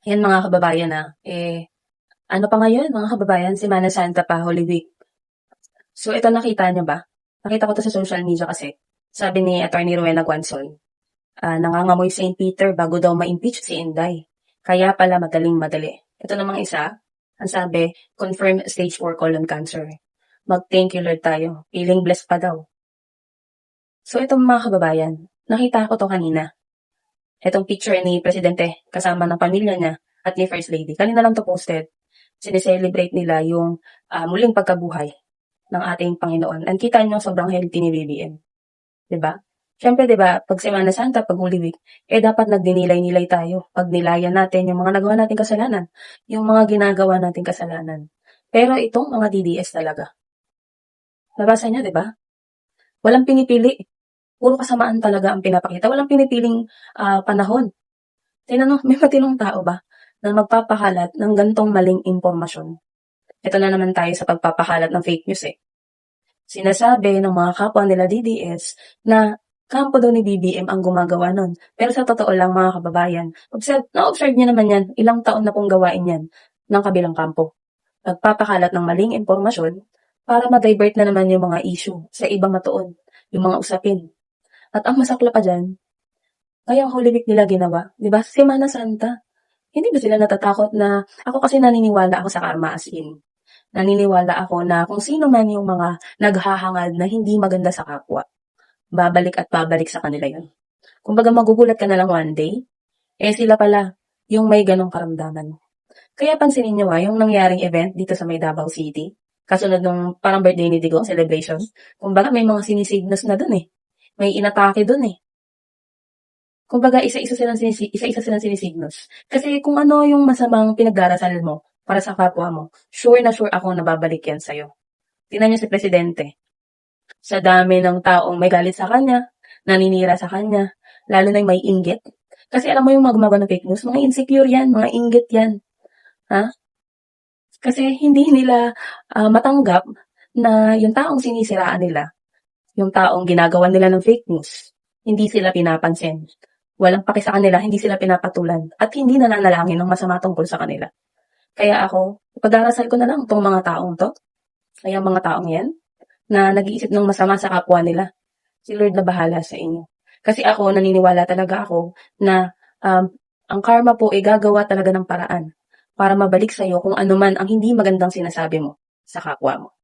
Ayan mga kababayan ano pa ngayon mga kababayan, Semana Santa pa, Holy Week. So ito nakita niyo ba? Nakita ko to sa social media kasi. Sabi ni Attorney Rowena Guanzon, nangangamoy Saint Peter bago daw ma-impeach si Inday. Kaya pala madaling-madali. Ito namang isa, ang sabi, confirmed stage 4 colon cancer. Mag-thank you Lord tayo. Feeling blessed pa daw. So itong mga kababayan, nakita ko to kanina. Itong picture ni Presidente kasama ng pamilya niya at ni First Lady. Kanina lang to posted. Sineselebrate nila yung muling pagkabuhay ng ating Panginoon. And kita nyo sobrang healthy ni BBM. Diba? Siyempre, diba, pag Semana Santa, pag Holy Week, dapat nagdinilay-nilay tayo. Pag nilayan natin yung mga nagawa nating kasalanan, yung mga ginagawa nating kasalanan. Pero itong mga DDS talaga. Nabasa niyo, diba? Walang pinipili. Puro kasamaan talaga ang pinapakita. Walang pinipiling panahon. Tinanong, may matinong tao ba na magpapakalat ng gantong maling impormasyon? Ito na naman tayo sa pagpapakalat ng fake news Sinasabi ng mga kapwa nila DDS na kampo daw ni BBM ang gumagawa nun. Pero sa totoo lang mga kababayan, na-observe niyo naman yan, ilang taon na pong gawain yan ng kabilang kampo. Nagpapakalat ng maling impormasyon para ma-divert na naman yung mga issue sa ibang matuon, yung mga usapin. At ang masakla pa dyan, kaya ang Holy Week nila ginawa, di ba? Semana Santa. Hindi ba sila natatakot na, ako kasi naniniwala ako sa karma as in. Naniniwala ako na kung sino man yung mga naghahangad na hindi maganda sa kapwa, babalik at babalik sa kanila yun. Kumbaga magugulat ka na lang one day, sila pala yung may ganong karamdaman. Kaya pansinin nyo yung nangyaring event dito sa may Davao City, kasunod nung parang birthday ni Digong celebration, kumbaga may mga sinisignos na dun may inatake dun Kumbaga isa-isa silang sinisignos. Kasi kung ano yung masamang pinagdarasal mo para sa kapwa mo, sure na sure ako na babalik yan sa'yo. Tingnan niyo si Presidente. Sa dami ng taong may galit sa kanya, naninira sa kanya, lalo na yung may inggit. Kasi alam mo yung magmagawa ng fake news, mga insecure yan, mga inggit yan. Ha? Kasi hindi nila matanggap na yung taong sinisiraan nila, yung taong ginagawa nila ng fake news, hindi sila pinapansin. Walang paki sa kanila, hindi sila pinapatulan, at hindi nananalangin ng masama tungkol sa kanila. Kaya ako, ipadarasal ko na lang itong mga taong to, kaya mga taong yan, na nag-iisip ng masama sa kapwa nila. Si Lord na bahala sa inyo. Kasi ako, naniniwala talaga ako na ang karma po ay gagawa talaga ng paraan para mabalik sa'yo kung ano man ang hindi magandang sinasabi mo sa kapwa mo.